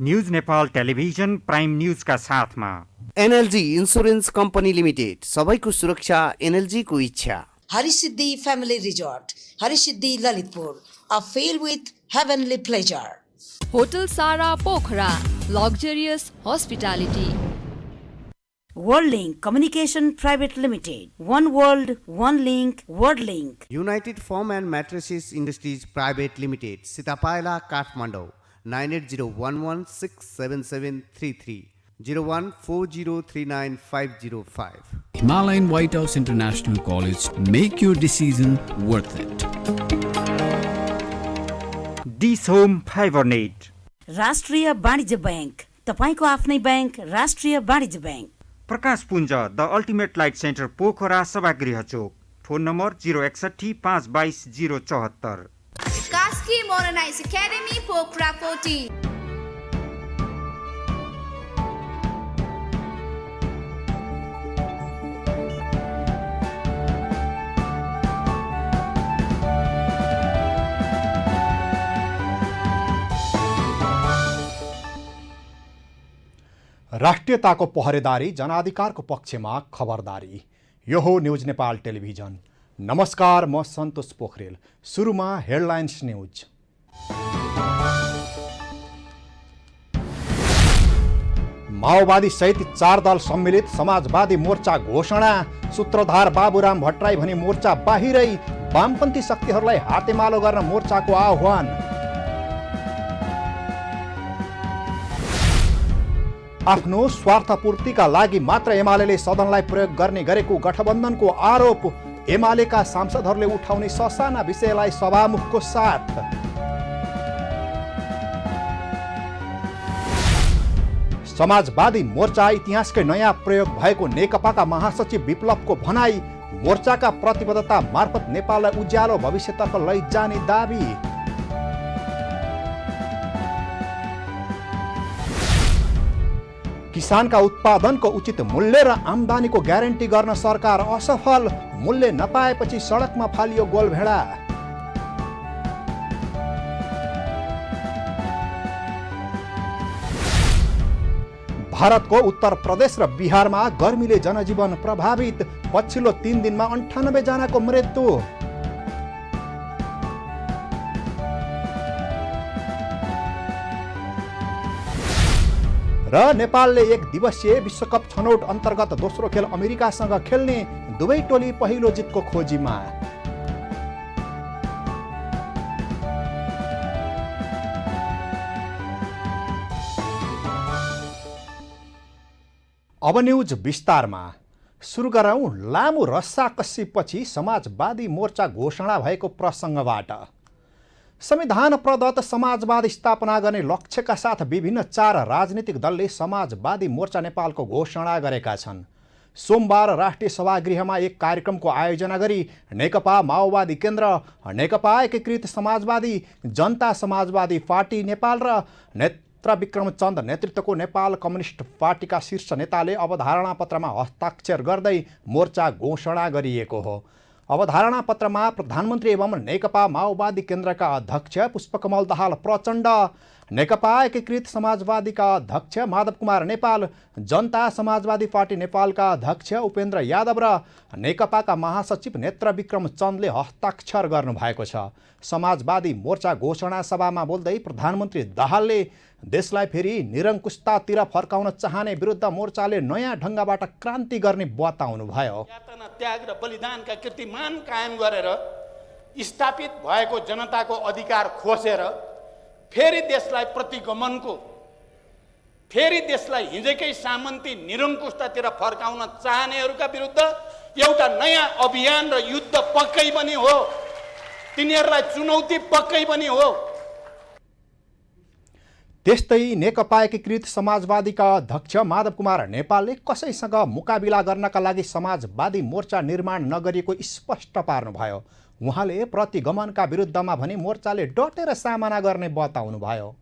News Nepal television prime news का साथमा NLG insurance company limited, सबैको सुरक्षा एनएलजी को इच्छा। Harisiddhi family resort, Harisiddhi Lalitpur, a filled with heavenly pleasure. Hotel Sara Pokhara, luxurious hospitality. World Link Communication Private Limited, One World, One Link, World Link. United Foam and Mattresses Industries Private Limited, Sitapaila, Kathmandu, 9801167733, 0140395505. Himalayan White House International College, make your decision worth it. Dish Home Fibernet, राष्ट्रिय वाणिज्य bank, तपाईको आफ्नै bank, राष्ट्रिय वाणिज्य bank. Prakash Punj the ultimate light centre Pokhara Sabhagriha Chowk, phone number 061 522 074। Kaski Modernized Academy Pokhara 14. राष्ट्रियताको पहरेदारी, जनाधिकारको पक्षमा खबरदारी। यो हो न्यूज नेपाल टेलिभिजन। नमस्कार, म सन्तोष पोखरेल। सुरुमा हेडलाइन्स न्यूज। माओवादी सहित 4 दल सम्मिलित समाजवादी मोर्चा घोषणा। सूत्रधार बाबुराम भट्टराई भने मोर्चा बाहिरै, वामपन्थी शक्तिहरूलाई हातेमालो गर्न मोर्चाको आह्वान। आफ्नो स्वार्थपूर्तिका लागि मात्र एमाले सदनलाई प्रयोग गर्ने गरेको गठबन्धनको आरोप। एमालेका सांसदहरूले उठाउने ससाना विषयलाई सभामुखको साथ। समाजवादी मोर्चा इतिहासकै नयाँ प्रयोग भएको नेकपाका महासचिव विप्लवको भनाई। मोर्चाका प्रतिबद्धता मार्फत नेपाललाई उज्यालो भविष्यतर्फ लैजाने दाबी। किसानका उत्पादनको उचित मूल्य र आम्दानीको ग्यारेन्टी गर्न सरकार असफल। मूल्य नपाएपछि सडकमा फालियो गोलभेडा। भारतको उत्तर प्रदेश र बिहारमा गर्मीले जनजीवन प्रभावित। पछिल्लो 3 दिनमा 98 जनाको मृत्यु। र नेपालले 1 दिवसीय विश्वकप छनौट अन्तर्गत दोस्रो खेल अमेरिकासँग खेल्ने। दुवै टोली पहिलो जितको खोजीमा। अब न्यूज विस्तारमा। सुरु गरौँ लामो रस्साकस्सीपछि समाजवादी मोर्चा घोषणा भएको प्रसङ्गबाट। संविधान प्रदत्त समाजवाद स्थापना गर्ने लक्ष्यका साथ विभिन्न 4 राजनीतिक दलले समाजवादी मोर्चा नेपालको घोषणा गरेका छन्। सोमबार राष्ट्रिय सभागृहमा एक कार्यक्रमको आयोजना गरी नेकपा माओवादी केन्द्र, नेकपा एकीकृत समाजवादी, जनता समाजवादी पार्टी नेपाल र नेत्रविक्रम चन्द नेतृत्वको नेपाल कम्युनिस्ट पार्टीका शीर्ष नेताले अवधारणा पत्रमा हस्ताक्षर गर्दै मोर्चा घोषणा गरिएको हो। अवधारणा पत्रमा प्रधानमन्त्री एवं नेकपा माओवादी केन्द्रका अध्यक्ष पुष्पकमल दाहाल प्रचण्ड, नेकपा एकीकृत समाजवादीका अध्यक्ष माधव कुमार नेपाल, जनता समाजवादी पार्टी नेपालका अध्यक्ष उपेन्द्र यादव र नेकपाका महासचिव नेत्रविक्रम चन्दले हस्ताक्षर गर्नुभएको छ। समाजवादी मोर्चा घोषणा सभामा बोल्दै प्रधानमन्त्री दाहालले देशलाई फेरि निरङ्कुशतातिर फर्काउन चाहने विरुद्ध मोर्चाले नयाँ ढङ्गबाट क्रान्ति गर्ने बताउनुभयो। यातना, त्याग र बलिदानका कीर्तिमान कायम गरेर स्थापित भएको जनताको अधिकार खोसेर फेरि देशलाई प्रतिगमनको, फेरि देशलाई हिजोकै सामन्ती निरङ्कुशतातिर फर्काउन चाहनेहरूका विरुद्ध एउटा नयाँ अभियान र युद्ध पक्कै पनि हो। तिनीहरूलाई चुनौती पक्कै पनि हो। त्यस्तै नेकपा एकीकृत समाजवादीका अध्यक्ष माधव कुमार नेपालले कसैसँग मुकाबिला गर्नका लागि समाजवादी मोर्चा निर्माण नगरिएको स्पष्ट पार्नुभयो। उहाँले प्रतिगमनका विरुद्धमा भने मोर्चाले डटेर सामना गर्ने बताउनुभयो।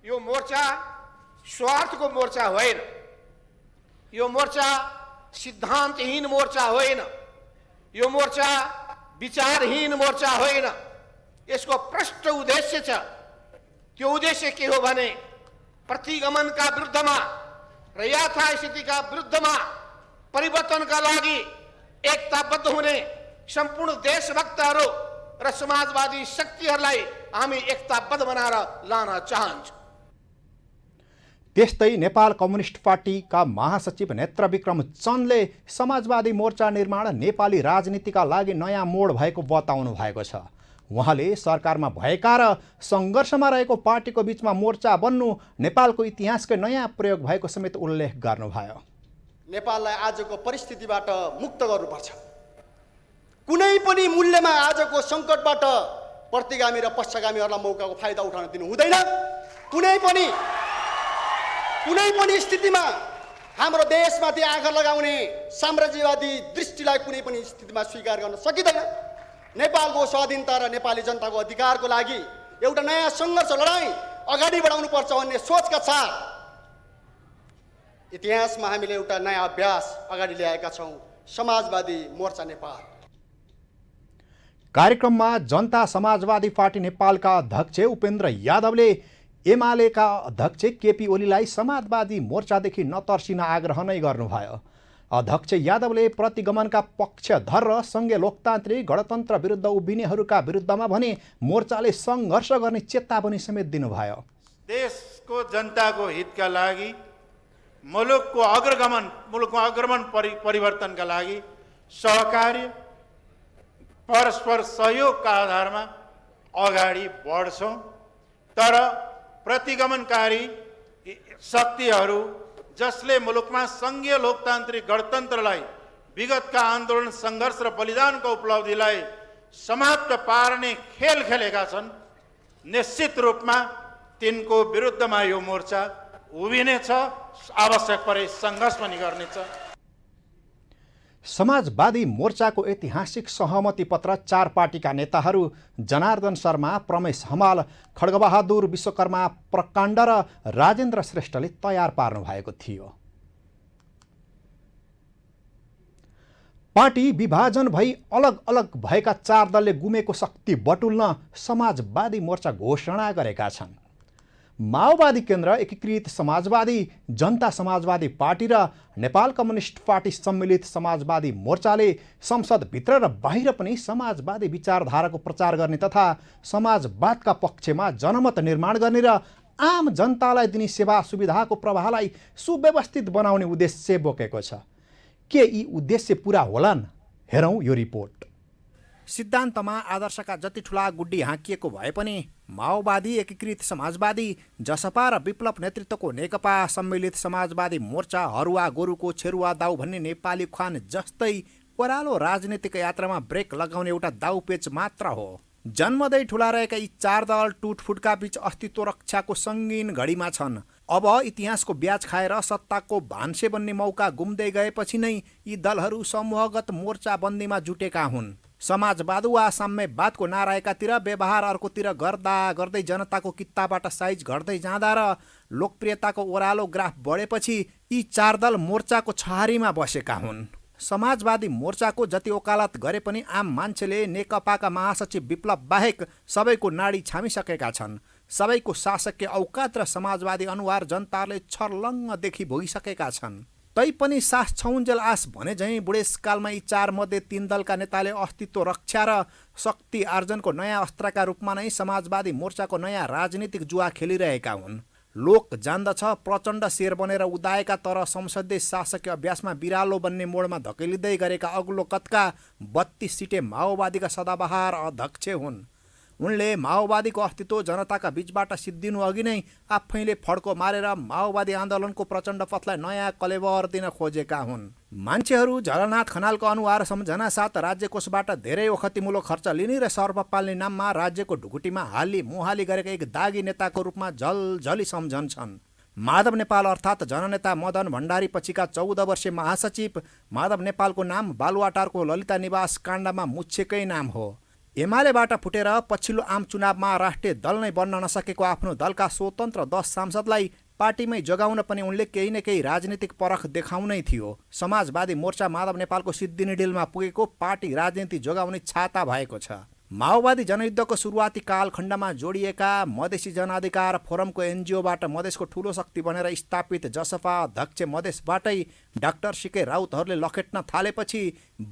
यो मोर्चा स्वार्थको मोर्चा होइन, यो मोर्चा सिद्धान्तहीन मोर्चा होइन, यो मोर्चा विचारहीन मोर्चा होइन। यसको प्रष्ट उद्देश्य छ। त्यो उद्देश्य के हो भने प्रतिगमनका विरुद्धमा र यथास्थितिका विरुद्धमा परिवर्तनका लागि एकताबद्ध हुने सम्पूर्ण देशभक्तहरू र समाजवादी शक्तिहरूलाई हामी एकताबद्ध बनाएर लान चाहन्छौँ। त्यस्तै नेपाल कम्युनिस्ट पार्टीका महासचिव नेत्र विक्रम चन्दले समाजवादी मोर्चा निर्माण नेपाली राजनीतिका लागि नयाँ मोड भएको बताउनु भएको छ। उहाँले सरकारमा भएका र सङ्घर्षमा रहेको पार्टीको बीचमा मोर्चा बन्नु नेपालको इतिहासकै नयाँ प्रयोग भएको समेत उल्लेख गर्नुभयो। नेपाललाई आजको परिस्थितिबाट मुक्त गर्नुपर्छ। कुनै पनि मूल्यमा आजको सङ्कटबाट प्रतिगामी र पश्चगामीहरूलाई मौकाको फाइदा उठाउन दिनु हुँदैन। कुनै पनि स्थितिमा हाम्रो देशमाथि आँखा लगाउने साम्राज्यवादी दृष्टिलाई कुनै पनि स्थितिमा स्वीकार गर्न सकिँदैन। नेपालको स्वाधीनता र नेपाली जनताको अधिकारको लागि एउटा नयाँ सङ्घर्ष लडाईँ अगाडि बढाउनुपर्छ भन्ने सोचका साथ इतिहासमा हामीले एउटा नयाँ अभ्यास अगाडि ल्याएका छौँ, समाजवादी मोर्चा नेपाल। कार्यक्रममा जनता समाजवादी पार्टी नेपालका अध्यक्ष उपेन्द्र यादवले एमालेका अध्यक्ष केपी ओलीलाई समाजवादी मोर्चादेखि नतर्सिन आग्रह नै गर्नुभयो। अध्यक्ष यादवले प्रतिगमनका पक्षधर र सङ्घीय लोकतान्त्रिक गणतन्त्र विरुद्ध उभिनेहरूका विरुद्धमा भने मोर्चाले सङ्घर्ष गर्ने चेतावनी समेत दिनुभयो। देशको जनताको हितका लागि मुलुकको अग्रगमन परिवर्तनका लागि सहकार्य परस्पर सहयोगका आधारमा अगाडि बढ्छौँ। तर प्रतिगमनकारी शक्तिहरू जसले मुलुकमा सङ्घीय लोकतान्त्रिक गणतन्त्रलाई विगतका आन्दोलन सङ्घर्ष र बलिदानको उपलब्धिलाई समाप्त पार्ने खेल खेलेका छन्, निश्चित रूपमा तिनको विरुद्धमा यो मोर्चा उभिनेछ, आवश्यक परे सङ्घर्ष पनि गर्नेछ। समाजवादी मोर्चाको ऐतिहासिक सहमति पत्र 4 पार्टीका नेताहरू जनार्दन शर्मा, प्रमेश हमाल, खड्गबहादुर विश्वकर्मा प्रकाण्ड र राजेन्द्र श्रेष्ठले तयार पार्नु भएको थियो। पार्टी विभाजन भई अलग अलग भएका 4 दलले गुमेको शक्ति बटुल्न समाजवादी मोर्चा घोषणा गरेका छन्। माओवादी केन्द्र, एकीकृत समाजवादी, जनता समाजवादी पार्टी र नेपाल कम्युनिस्ट पार्टी सम्मिलित समाजवादी मोर्चाले संसदभित्र र बाहिर पनि समाजवादी विचारधाराको प्रचार गर्ने तथा समाजवादका पक्षमा जनमत निर्माण गर्ने र आम जनतालाई दिने सेवा सुविधाको प्रवाहलाई सुव्यवस्थित बनाउने उद्देश्य बोकेको छ। के यी उद्देश्य पूरा होलान्? हेरौँ यो रिपोर्ट। सिद्धान्तमा आदर्शका जति ठुला गुड्डी हाँकिएको भए पनि माओवादी, एकीकृत समाजवादी, जसपा र विप्लव नेतृत्वको नेकपा सम्मिलित समाजवादी मोर्चा हरुवा गोरुको छेरुवा दाउ भन्ने नेपाली ख्वान जस्तै ओह्रालो राजनीतिक यात्रामा ब्रेक लगाउने एउटा दाउपेच मात्र हो। जन्मदै ठुला रहेका यी 4 दल टुटफुटका बीच अस्तित्व रक्षाको सङ्गीन घडीमा छन्। अब इतिहासको ब्याज खाएर सत्ताको भान्से बन्ने मौका गुम्दै गएपछि नै यी दलहरू समूहगत मोर्चाबन्दीमा जुटेका हुन्। समाजवाद वा साम्यवादको नारा एकातिर, व्यवहार अर्कोतिर गर्दा गर्दै जनताको कित्ताबाट साइज घट्दै जाँदा र लोकप्रियताको ओह्रालो ग्राफ बढेपछि यी 4 दल मोर्चाको छहारीमा बसेका हुन्। समाजवादी मोर्चाको जति ओकालत गरे पनि आम मान्छेले नेकपाका महासचिव विप्लव बाहेक सबैको नाडी छामिसकेका छन्। सबैको शासकीय औकात र समाजवादी अनुहार जनताले छर्लङ्ग देखि भोगिसकेका छन्। तैपनि सास छौन्जेल आस भने झैँ बुढेसकालमा यी 4 मध्ये 3 दलका नेताले अस्तित्व रक्षा र शक्ति आर्जनको नयाँ अस्त्रका रूपमा नै समाजवादी मोर्चाको नयाँ राजनीतिक जुवा खेलिरहेका हुन्। लोक जान्दछ प्रचण्ड शेर बनेर उदाएका तर संसदीय शासकीय अभ्यासमा बिरालो बन्ने मोडमा धकेलिँदै गरेका अग्लो कतका 32 सिटे माओवादीका सदाबहार अध्यक्ष हुन्। उनले माओवादीको अस्तित्व जनताका बीचबाट सिद्धिनु अघि नै आफैले फड्को मारेर माओवादी आन्दोलनको प्रचण्ड पथलाई नयाँ कलेवर दिन खोजेका हुन्। मान्छेहरू झलनाथ खनालको अनुहार सम्झना साथ राज्य कोषबाट धेरै ओखतिमुलो खर्च लिने र सर्व पाल्ने नाममा राज्यको ढुकुटीमा हाली मुहाली गरेका एक दागी नेताको रूपमा झलझली सम्झन्छन्। माधव नेपाल अर्थात् जननेता मदन भण्डारी पछिका 14 वर्षीय महासचिव माधव नेपालको नाम बालुवाटारको ललिता निवास काण्डमा मुछेकै नाम हो। एमालेबाट फुटेर पछिल्लो आम चुनावमा राष्ट्रिय दल नै बन्न नसकेको आफ्नो दलका स्वतन्त्र 10 सांसदलाई पार्टीमै जगाउन पनि उनले केही न केही राजनीतिक परख देखाउनै थियो। समाजवादी मोर्चा माधव नेपालको सिद्धिनी डिलमा पुगेको पार्टी राजनीति जोगाउने छाता भएको छ। माओवादी जनयुद्धको सुरुवाती कालखण्डमा जोडिएका मधेसी जनअधिकार फोरमको एनजिओबाट मधेसको ठूलो शक्ति बनेर स्थापित जसपा अध्यक्ष मधेसबाटै डाक्टर सीके राउतहरूले लखेट्न थालेपछि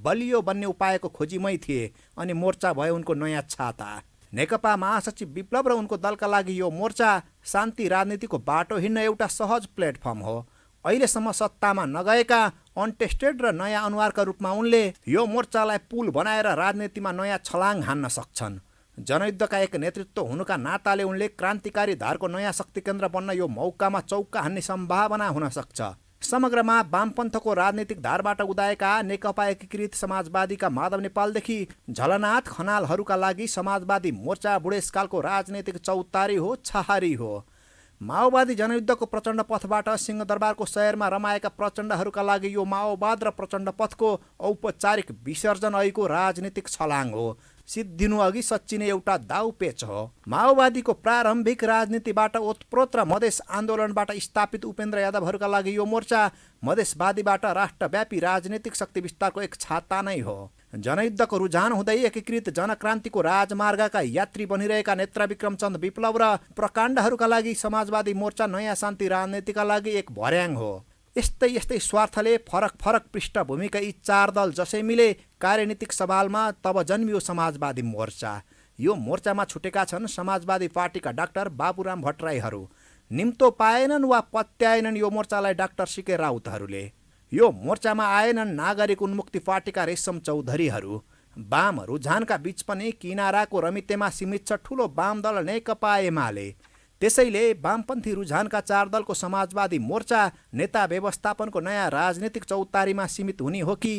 बलियो बन्ने उपायको खोजीमै थिए अनि मोर्चा भयो उनको नयाँ छाता। नेकपा महासचिव विप्लव र उनको दलका लागि यो मोर्चा शान्ति राजनीतिको बाटो हिँड्न एउटा सहज प्लेटफर्म हो। अहिलेसम्म सत्तामा नगएका अनटेस्टेड र नयाँ अनुहारका रूपमा उनले यो मोर्चालाई पुल बनाएर राजनीतिमा नयाँ छलाङ हान्न सक्छन्। जनयुद्धका एक नेतृत्व हुनुका नाताले उनले क्रान्तिकारी धारको नयाँ शक्ति केन्द्र बन्न यो मौकामा चौका हान्ने सम्भावना हुन सक्छ। समग्रमा वामपन्थको राजनीतिक धारबाट उदाएका नेकपा एकीकृत समाजवादीका माधव नेपालदेखि झलनाथ खनालहरूका लागि समाजवादी मोर्चा बुढेसकालको राजनीतिक चौतारी हो, छहारी हो। माओवादी जनयुद्धको प्रचण्ड पथबाट सिंहदरबारको शहरमा रमाएका प्रचण्डहरूका लागि यो माओवाद र प्रचण्ड पथको औपचारिक विसर्जन अहिलेको राजनीतिक छलाङ हो। सिद्धिनु अघि सच्चिने एउटा दाउ पेच हो। माओवादीको प्रारम्भिक राजनीतिबाट ओतप्रोत र मधेस आन्दोलनबाट स्थापित उपेन्द्र यादवहरूका लागि यो मोर्चा मधेसवादीबाट राष्ट्रव्यापी राजनीतिक शक्ति विस्तारको एक छाता नै हो। जनयुद्धको रुझान हुँदै एकीकृत जनक्रान्तिको राजमार्गका यात्री बनिरहेका नेत्र विक्रमचन्द विप्लव र प्रकाण्डहरूका लागि समाजवादी मोर्चा नयाँ शान्ति राजनीतिका लागि एक भर्याङ हो। यस्तै यस्तै स्वार्थले फरक फरक पृष्ठभूमिका यी चार दल जसै मिले कार्यनीतिक सवालमा तब जन्मियो समाजवादी मोर्चा। यो मोर्चामा छुटेका छन् समाजवादी पार्टीका डाक्टर बाबुराम भट्टराईहरू। निम्तो पाएनन् वा पत्याएनन् यो मोर्चालाई डाक्टर सीके राउतहरूले। यो मोर्चामा आएनन् नागरिक उन्मुक्ति पार्टीका रेशम चौधरीहरू। वाम रुझानका बीच पनि किनाराको रमितेमा सीमित छ ठुलो वाम दल नेकपा एमाले। त्यसैले वामपन्थी रुझानका चार दलको समाजवादी मोर्चा नेता व्यवस्थापनको नयाँ राजनीतिक चौतारीमा सीमित हुने हो कि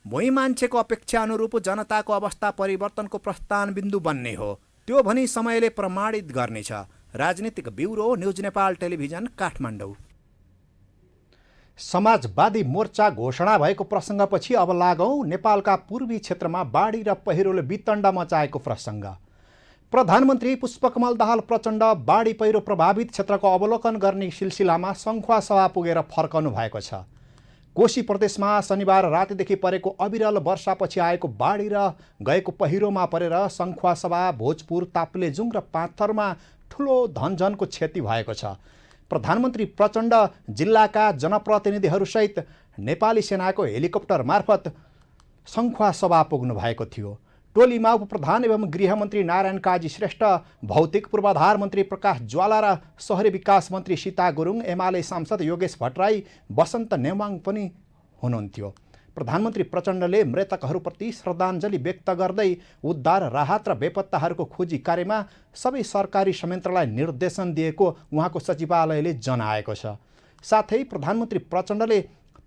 भुइँ मान्छेको अपेक्षा अनुरूप जनताको अवस्था परिवर्तनको प्रस्थान बिन्दु बन्ने हो, त्यो भनी समयले प्रमाणित गर्नेछ। राजनीतिक bureau, news Nepal television, Kathmandu. समाजवादी मोर्चा घोषणा भएको प्रसङ्गपछि अब लागौँ नेपालका पूर्वी क्षेत्रमा बाढी र पहिरोले वितण्ड मचाएको प्रसङ्ग। प्रधानमन्त्री पुष्पकमल दाहाल प्रचण्ड बाढी पहिरो प्रभावित क्षेत्रको अवलोकन गर्ने सिलसिलामा सङ्खुवासभा पुगेर फर्कनु भएको छ। कोशी प्रदेशमा शनिबार रातिदेखि परेको अविरल वर्षापछि आएको बाढी र गएको पहिरोमा परेर सङ्खुवासभा, भोजपुर, ताप्लेजुङ र पाँचथरमा ठुलो धनजनको क्षति भएको छ। प्रधानमन्त्री प्रचण्ड जिल्लाका जनप्रतिनिधिहरूसहित नेपाली सेनाको हेलिकप्टर मार्फत सङ्खुवासभा पुग्नु भएको थियो। टोलीमा उपप्रधान एवं गृहमन्त्री नारायण काजी श्रेष्ठ, भौतिक पूर्वाधार मन्त्री प्रकाश ज्वाला र शहरी विकास मन्त्री सीता गुरुङ, एमाले सांसद योगेश भट्टराई, बसन्त नेवाङ पनि हुनुहुन्थ्यो। प्रधानमन्त्री प्रचण्डले मृतकहरूप्रति श्रद्धाञ्जली व्यक्त गर्दै उद्धार, राहत र बेपत्ताहरूको खोजी कार्यमा सबै सरकारी संयन्त्रलाई निर्देशन दिएको उहाँको सचिवालयले जनाएको छ। साथै प्रधानमन्त्री प्रचण्डले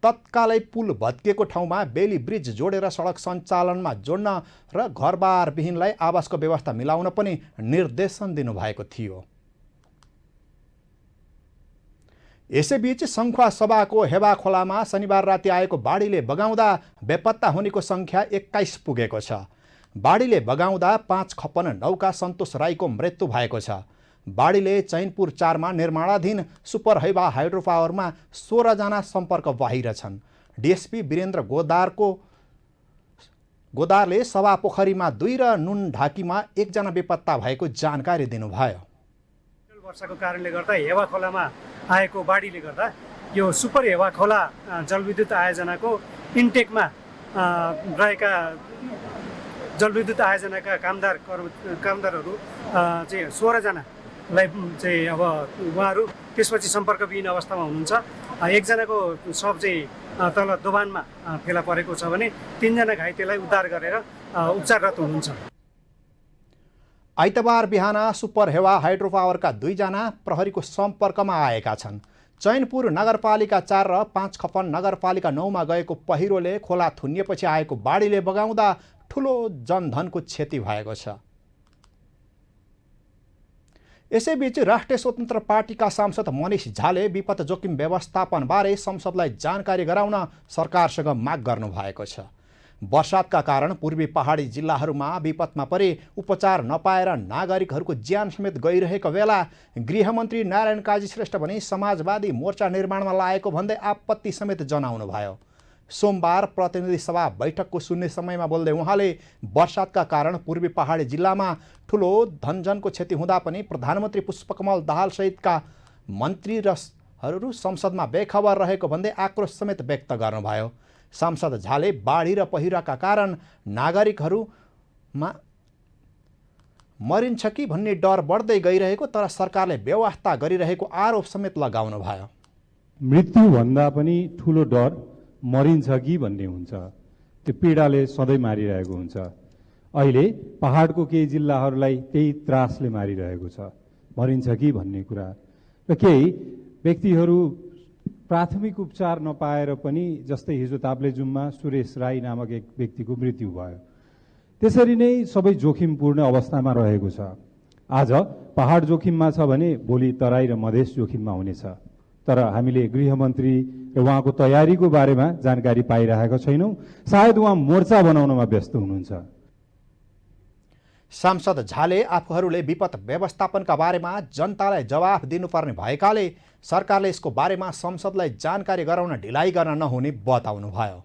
तत्कालै पुल भत्किएको ठाउँमा बेली ब्रिज जोडेर सडक सञ्चालनमा जोड्न र घरबारविहीनलाई आवासको व्यवस्था मिलाउन पनि निर्देशन दिनुभएको थियो। यसैबीच सङ्खुवासभाको हेवा खोलामा शनिबार राति आएको बाढीले बगाउँदा बेपत्ता हुनेको सङ्ख्या 21 पुगेको छ। बाढीले बगाउँदा 5 खप्पन नौका सन्तोष राईको मृत्यु भएको छ। बाढीले चैनपुर 4 मा निर्माणाधीन सुपर हैवा हाइड्रो पावरमा 16 जना सम्पर्क बाहिर छन्। डिएसपी वीरेन्द्र गोदारले सभा पोखरीमा 2 र नुन ढाकीमा 1 जना बेपत्ता भएको जानकारी दिनुभयो। वर्षाको कारणले गर्दा हेवा खोलामा आएको बाढीले गर्दा यो सुपर हेवा खोला जलविद्युत आयोजनाको इन्टेकमा रहेका जलविद्युत आयोजनाका कामदारहरू चाहिँ 16 जनालाई चाहिँ अब उहाँहरू त्यसपछि सम्पर्कविहीन अवस्थामा हुनुहुन्छ। 1 जनाको शव चाहिँ तल दोभानमा फेला परेको छ भने 3 जना घाइतेलाई उद्धार गरेर उपचाररत हुनुहुन्छ। आइतबार बिहान सुपर हेवा हाइड्रो पावरका 2 जना प्रहरीको सम्पर्कमा आएका छन्। चैनपुर नगरपालिका 4 र 5 खपन नगरपालिका 9 मा गएको पहिरोले खोला थुनिएपछि आएको बाढीले बगाउँदा ठुलो जनधनको क्षति भएको छ। यसैबीच राष्ट्रिय स्वतन्त्र पार्टीका सांसद मनिष झाले विपद जोखिम व्यवस्थापनबारे संसदलाई जानकारी गराउन सरकारसँग माग गर्नुभएको छ। वर्षातका कारण पूर्वी पहाडी जिल्लाहरूमा विपदमा परे उपचार नपाएर नागरिकहरूको ज्यान समेत गइरहेको बेला गृहमन्त्री नारायण काजी श्रेष्ठ भने समाजवादी मोर्चा निर्माणमा लागेको भन्दै आपत्ति समेत जनाउनु भयो। सोमबार प्रतिनिधि सभा बैठकको शून्य समयमा बोल्दै उहाँले वर्षातका कारण पूर्वी पहाडी जिल्लामा ठुलो धनजनको क्षति हुँदा पनि प्रधानमन्त्री पुष्पकमल दाहालसहितका मन्त्रीहरू संसदमा बेखबर रहेको भन्दै आक्रोश समेत व्यक्त गर्नुभयो। सांसद झाले बाढी र पहिरोका कारण नागरिकहरूमा मरिन्छ कि भन्ने डर बढ्दै गइरहेको तर सरकारले व्यवस्था गरिरहेको आरोप समेत लगाउनुभयो। मृत्युभन्दा पनि ठुलो डर मरिन्छ कि भन्ने हुन्छ। त्यो पीडाले सधैँ मारिरहेको हुन्छ। अहिले पहाडको केही जिल्लाहरूलाई त्यही त्रासले मारिरहेको छ, मरिन्छ कि भन्ने कुरा। र केही व्यक्तिहरू प्राथमिक उपचार नपाएर पनि, जस्तै हिजो ताप्लेजुङमा सुरेश राई नामक एक व्यक्तिको मृत्यु भयो। त्यसरी नै सबै जोखिमपूर्ण अवस्थामा रहेको छ। आज पहाड जोखिममा छ भने भोलि तराई र मधेस जोखिममा हुनेछ। तर हामीले गृहमन्त्री र उहाँको तयारीको बारेमा जानकारी पाइरहेका छैनौँ। सायद उहाँ मोर्चा बनाउनमा व्यस्त हुनुहुन्छ। सांसद झाले आफूहरूले विपद व्यवस्थापनका बारेमा जनतालाई जवाफ दिनुपर्ने भएकाले सरकारले यसको बारेमा संसदलाई जानकारी गराउन ढिलाइ गर्न नहुने बताउनुभयो।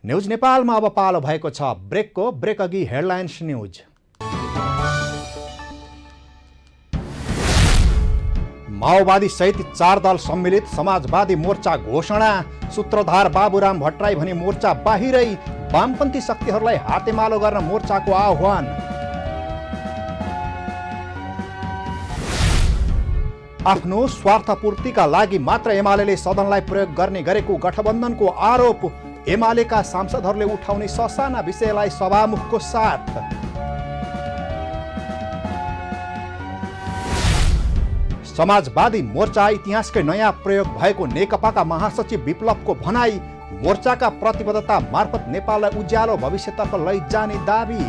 न्युज नेपालमा अब पालो भएको छ ब्रेकको। ब्रेक अघि हेडलाइन्स न्युज। माओवादी सहित 4 दल सम्मिलित समाजवादी मोर्चा घोषणा। सूत्रधार बाबुराम भट्टराई भने मोर्चा बाहिरै वामपन्थी शक्तिहरूलाई हातेमालो गर्न मोर्चाको आह्वान। आफ्नो स्वार्थपूर्तिका लागि मात्र एमाले सदनलाई प्रयोग गर्ने गरेको गठबन्धनको आरोप। एमालेका सांसदहरूले उठाउने ससाना विषयलाई सभामुखको साथ। समाजवादी मोर्चा इतिहासकै नयाँ प्रयोग भएको नेकपाका महासचिव विप्लवको भनाई। मोर्चाका प्रतिबद्धता मार्फत नेपाललाई उज्यालो भविष्यतर्फ लैजाने दाबी।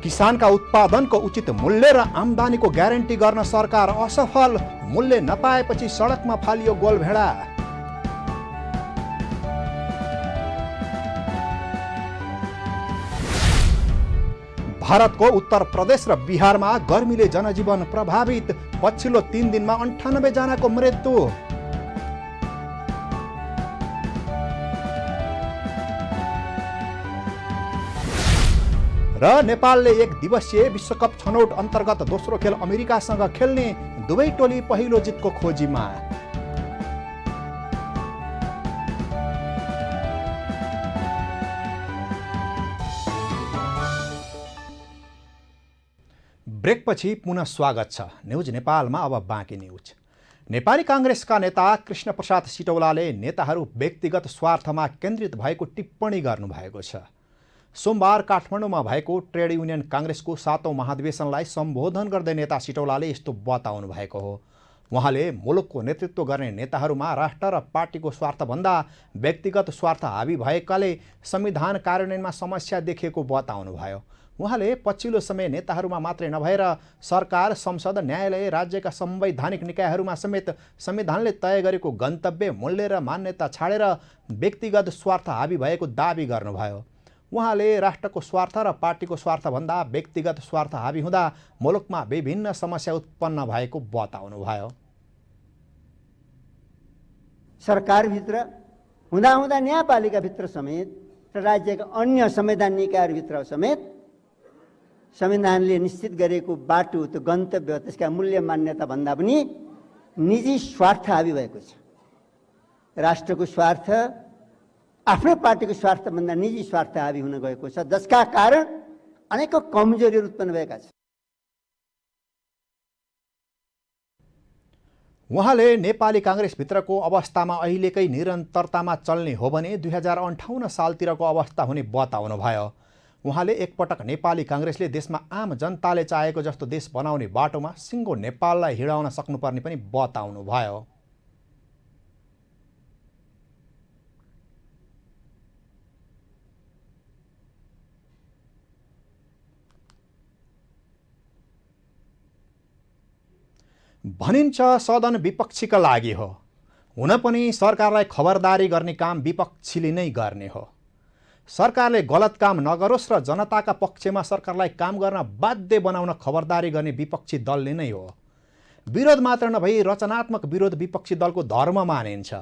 किसानका उत्पादनको उचित मूल्य र आम्दानीको ग्यारेन्टी गर्न सरकार असफल। मूल्य नपाएपछि सडकमा फालियो गोलभेडा। भारतको उत्तर प्रदेश र बिहारमा गर्मीले जनजीवन प्रभावित। पछिल्लो 3 दिनमा 98 जनाको मृत्यु। र नेपालले 1 दिवसीय विश्वकप छनौट अन्तर्गत दोस्रो खेल अमेरिकासँग खेल्ने। दुवै टोली पहिलो जितको खोजीमा। ब्रेकपछि पुनः स्वागत छ न्युज नेपालमा। अब बाँकी न्युज। नेपाली काङ्ग्रेसका नेता कृष्णप्रसाद सिटौलाले नेताहरू व्यक्तिगत स्वार्थमा केन्द्रित भएको टिप्पणी गर्नुभएको छ। सोमबार काठमाडौँमा भएको ट्रेड युनियन काङ्ग्रेसको 7औं महाधिवेशनलाई सम्बोधन गर्दै नेता सिटौलाले यस्तो बताउनु भएको हो। उहाँले मुलुकको नेतृत्व गर्ने नेताहरूमा राष्ट्र र पार्टीको स्वार्थभन्दा व्यक्तिगत स्वार्थ हावी भएकाले संविधान कार्यान्वयनमा समस्या देखिएको बताउनुभयो। उहाँले पछिल्लो समय नेताहरूमा मात्रै नभएर सरकार, संसद, न्यायालय, राज्यका संवैधानिक निकायहरूमा समेत संविधानले तय गरेको गन्तव्य, मूल्य र मान्यता छाडेर व्यक्तिगत स्वार्थ हावी भएको दाबी गर्नुभयो। उहाँले राष्ट्रको स्वार्थ र पार्टीको स्वार्थभन्दा व्यक्तिगत स्वार्थ हावी हुँदा मुलुकमा विभिन्न समस्या उत्पन्न भएको बताउनुभयो। सरकारभित्र हुँदाहुँदा न्यायपालिकाभित्र समेत र राज्यका अन्य संवैधानिक निकायहरूभित्र समेत संविधानले निश्चित गरेको बाटो, त्यो गन्तव्य, त्यसका मूल्य मान्यता भन्दा पनि निजी स्वार्थ हावी भएको छ। राष्ट्रको स्वार्थ आफ्नो पार्टीको स्वार्थभन्दा निजी स्वार्थ हावी हुन गएको छ, जसका कारण अनेकौं कमजोरीहरू उत्पन्न भएका छन्। उहाँले नेपाली काङ्ग्रेसभित्रको अवस्थामा अहिलेकै निरन्तरतामा चल्ने हो भने 2058 सालतिरको अवस्था हुने बताउनुभयो। उहाँले एकपटक नेपाली काङ्ग्रेसले देशमा आम जनताले चाहेको जस्तो देश बनाउने बाटोमा सिङ्गो नेपाललाई हिँडाउन सक्नुपर्ने पनि बताउनुभयो। भनिन्छ सदन विपक्षीका लागि हो, हुन पनि सरकारलाई खबरदारी गर्ने काम विपक्षीले नै गर्ने हो। सरकारले गलत काम नगरोस् र जनताका पक्षमा सरकारलाई काम गर्न बाध्य बनाउन खबरदारी गर्ने विपक्षी दलले नै हो। विरोध मात्र नभई रचनात्मक विरोध विपक्षी दलको धर्म मानिन्छ।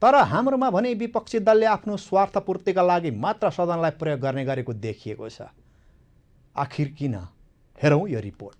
तर हाम्रोमा भने विपक्षी दलले आफ्नो स्वार्थपूर्तिका लागि मात्र सदनलाई प्रयोग गर्ने गरेको देखिएको छ। आखिर किन? हेरौँ यो रिपोर्ट।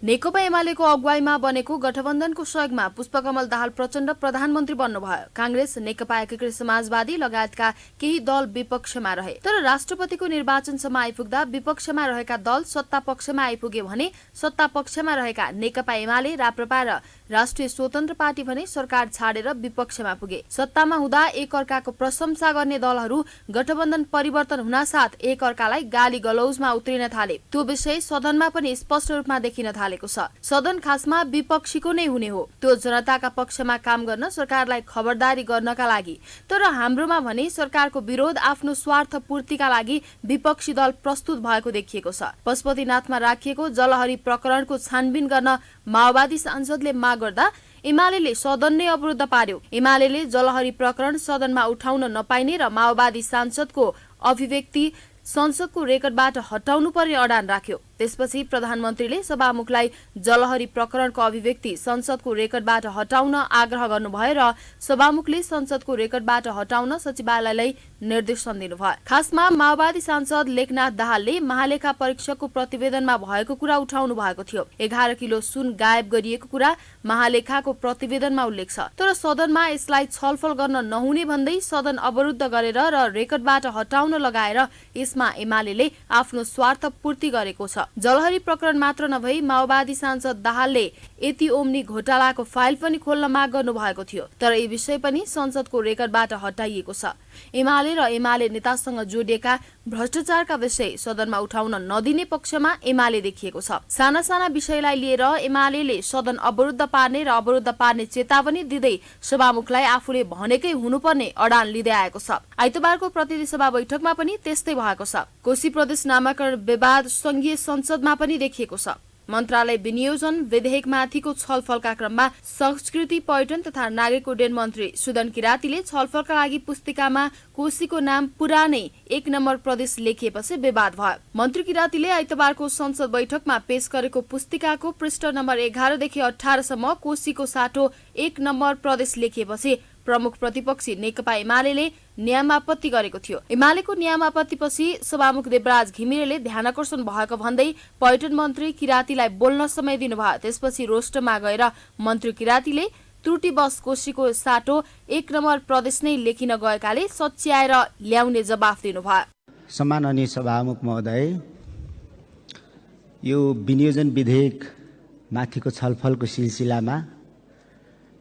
नेकपा एमालेको अगुवाईमा बनेको गठबन्धनको सहयोगमा पुष्पकमल दाहाल प्रचण्ड प्रधानमन्त्री बन्नुभयो। कांग्रेस, नेकपा एकीकृत समाजवादी लगायतका केही दल विपक्षमा रहे। तर राष्ट्रपतिको निर्वाचनसम्म आइपुग्दा विपक्षमा रहेका दल सत्ता पक्षमा आइपुगे भने सत्ता पक्षमा रहेका नेकपा एमाले, राप्रपा र राष्ट्रिय स्वतन्त्र पार्टी भने सरकार छाडेर विपक्षमा पुगे। सत्तामा हुँदा एक अर्काको प्रशंसा गर्ने दलहरू गठबन्धन परिवर्तन हुनासाथ एक अर्कालाई गाली गलौजमा उत्रिन थाले। त्यो विषय सदनमा पनि स्पष्ट रूपमा देखिन थालेको छ। सदन खासमा विपक्षीको नै हुने हो, त्यो जनताका पक्षमा काम गर्न, सरकारलाई खबरदारी गर्नका लागि। तर हाम्रोमा भने सरकारको विरोध, आफ्नो स्वार्थ पूर्तिका लागि विपक्षी दल प्रस्तुत भएको देखिएको छ। पशुपतिनाथमा राखिएको जलहरी प्रकरणको छानबिन गर्न माओवादी सांसदले माग गर्दा एमाले सदन नै अवरुद्ध पार्यो। एमाले जलहरी प्रकरण सदनमा उठाउन नपाइने र माओवादी सांसदको अभिव्यक्ति संसदको रेकर्डबाट हटाउनु पर्ने अडान राख्यो। त्यसपछि प्रधानमन्त्रीले सभामुखलाई जलहरी प्रकरणको अभिव्यक्ति संसदको रेकर्डबाट हटाउन आग्रह गर्नुभयो र सभामुखले संसदको रेकर्डबाट हटाउन सचिवालयलाई निर्देशन दिनुभयो। खासमा माओवादी सांसद लेखनाथ दाहालले महालेखा परीक्षकको प्रतिवेदनमा भएको कुरा उठाउनु भएको थियो। 11 किलो सुन गायब गरिएको कुरा महालेखाको प्रतिवेदनमा उल्लेख छ। तर सदनमा यसलाई छलफल गर्न नहुने भन्दै सदन अवरुद्ध गरेर र रेकर्डबाट हटाउन लगाएर यसमा एमाले आफ्नो स्वार्थ पूर्ति गरेको छ। जलहरी प्रकरण मात्र नभई माओवादी सांसद दाहालले यति ओम्नी घोटालाको फाइल पनि खोल्न माग गर्नु भएको थियो। तर यी विषय पनि संसदको रेकर्डबाट हटाइएको छ। एमाले र एमाले नेतासँग जोडिएका भ्रष्टाचारका विषय सदनमा उठाउन नदिने पक्षमा एमाले देखिएको छ। साना साना विषयलाई लिएर एमाले सदन अवरुद्ध पार्ने र अवरुद्ध पार्ने चेतावनी दिँदै सभामुखलाई आफूले भनेकै हुनुपर्ने अडान लिँदै आएको छ। आइतबारको प्रतिनिधि सभा बैठकमा पनि त्यस्तै भएको छ। कोशी प्रदेश नामाकरण विवाद संघीय संसदमा पनि देखिएको छ। मन्त्रालय विनियोजन विधेयकमाथिको छलफलका क्रममा संस्कृति, पर्यटन तथा नागरिक उड्डयन मन्त्री सुदन किरातीले छलफलका लागि पुस्तिकामा कोशीको नाम पुरानै 1 नम्बर प्रदेश लेखिएपछि विवाद भयो। मन्त्री किरातीले आइतबारको संसद बैठकमा पेश गरेको पुस्तिकाको पृष्ठ नम्बर 11 देखि 18 सम्म कोशीको साटो 1 नम्बर प्रदेश लेखिएपछि प्रमुख प्रतिपक्षी नेकपा एमाले न्याय आपत्ति गरेको थियो। एमालेको न्याय आपत्तिपछि सभामुख देवराज घिमिरेले ध्यानकर्षण भएको भन्दै पर्यटन मन्त्री किरातीलाई बोल्न समय दिनुभयो। त्यसपछि रोस्टरमा गएर मन्त्री किरातीले त्रुटिवश कोशीको साटो 1 नम्बर प्रदेश नै लेखिन गएकाले सच्याएर ल्याउने जवाफ दिनुभयो। सम्माननीय सभामुख महोदय, यो विनियोजन विधेयक माथिको छलफलको सिलसिलामा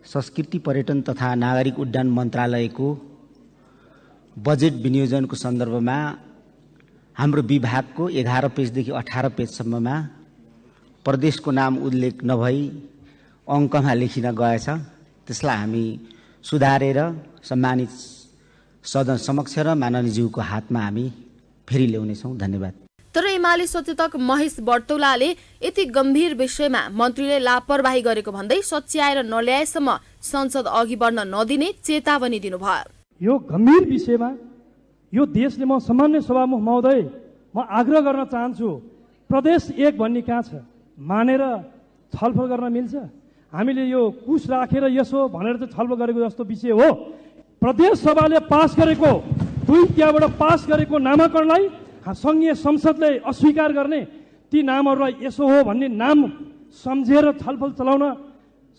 संस्कृति, पर्यटन तथा नागरिक उड्डयन मन्त्रालयको बजेट विनियोजनको सन्दर्भमा हाम्रो विभागको 11 पेजदेखि 18 पेजसम्ममा प्रदेशको नाम उल्लेख नभई अङ्कमा लेखिन गएछ। त्यसलाई हामी सुधारेर सम्मानित सदन समक्ष र माननीयज्यूको हातमा हामी फेरि ल्याउनेछौँ। धन्यवाद। तर एमाले सचेतक महेश बर्तौलाले यति गम्भीर विषयमा मन्त्रीले लापरवाही गरेको भन्दै सच्याएर नल्याएसम्म संसद अघि बढ्न नदिने चेतावनी दिनुभयो। यो गम्भीर विषयमा यो देशले, म सम्मान्य सभामुख महोदय, म आग्रह गर्न चाहन्छु, प्रदेश 1 भन्ने कहाँ छ? मानेर छलफल गर्न मिल्छ? हामीले यो कुश राखेर यसो भनेर चाहिँ छलफल गरेको जस्तो विषय हो। प्रदेश सभाले पास गरेको 2/3बाट पास गरेको नामाकरणलाई संघीय संसदले अस्वीकार गर्ने, ती नामहरूलाई यसो हो भन्ने नाम सम्झेर छलफल चलाउन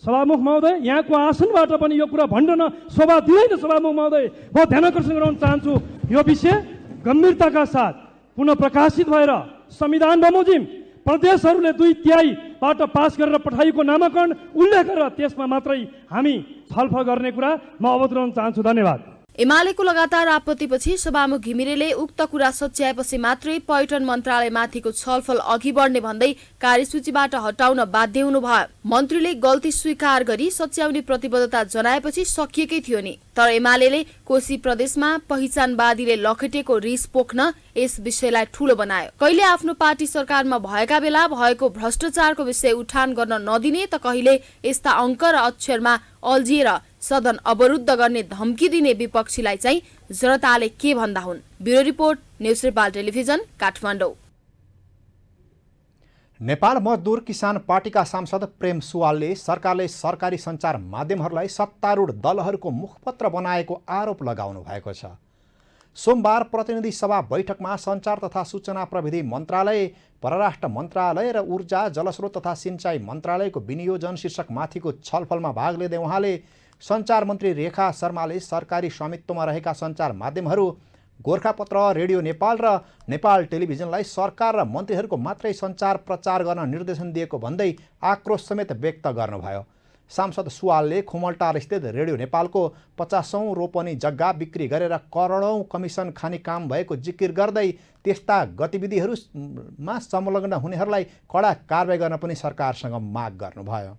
सभामुख महोदय यहाँको आसनबाट पनि यो कुरा भन्न शोभा दिँदैन। सभामुख महोदय, म ध्यानकर्षण गराउन चाहन्छु, यो विषय गम्भीरताका साथ पुनः प्रकाशित भएर संविधान बमोजिम प्रदेशहरूले 2/3बाट पास गरेर पठाइएको नामाकरण उल्लेख गरेर त्यसमा मात्रै हामी छलफल गर्ने कुरा म अवगत गराउन चाहन्छु। धन्यवाद। एमालेको लगातार आपत्तिपछि सभामुख घिमिरेले उक्त कुरा सच्याएपछि मात्रै पर्यटन मन्त्रालयमाथिको छलफल अघि बढ्ने भन्दै कार्यसूचीबाट हटाउन बाध्य हुनुभयो। मन्त्रीले गल्ती स्वीकार गरी सच्याउने प्रतिबद्धता जनाएपछि सकिएकै थियो नि। तर एमाले कोशी प्रदेशमा पहिचानवादीले लखेटेको रिस पोख्न यस विषयलाई ठूलो बनायो। कहिले आफ्नो पार्टी सरकारमा भएका बेला भएको भ्रष्टाचारको विषय उठान गर्न नदिने त कहिले यस्ता अङ्क र अक्षरमा अल्झिएर सदन अवरुद्ध गर्ने धम्की दिने विपक्षीलाई चाहिँ जनताले के भन्दा हुन्? Bureau report, news Nepal television, Kathmandu. Nepal मजदुर किसान पार्टीका सांसद प्रेम सुवालले सरकारले सरकारी सञ्चार माध्यमहरूलाई सत्तारूढ दलहरूको मुखपत्र बनाएको आरोप लगाउनु भएको छ। सोमबार प्रतिनिधि सभा बैठकमा सञ्चार तथा सूचना प्रविधि मन्त्रालय, परराष्ट्र मन्त्रालय र ऊर्जा जलस्रोत तथा सिंचाई मन्त्रालयको विनियोजन शीर्षक माथिको छलफलमा भाग लिँदै उहाँले सञ्चार मन्त्री रेखा शर्माले सरकारी स्वामित्वमा रहेका सञ्चार माध्यमहरू गोरखापत्र, रेडियो नेपाल र नेपाल टेलिभिजनलाई सरकार र मन्त्रीहरूको मात्रै सञ्चार प्रचार गर्न निर्देशन दिएको भन्दै आक्रोश समेत व्यक्त गर्नुभयो। सांसद सुवालले खुमलटार स्थित रेडियो नेपालको 50औं रोपनी जग्गा बिक्री गरेर करोडौं कमिसन खाने काम भएको जिकिर गर्दै त्यस्ता गतिविधिहरूमा संलग्न हुनेहरूलाई कडा कारबाही गर्न पनि सरकारसँग माग गर्नुभयो।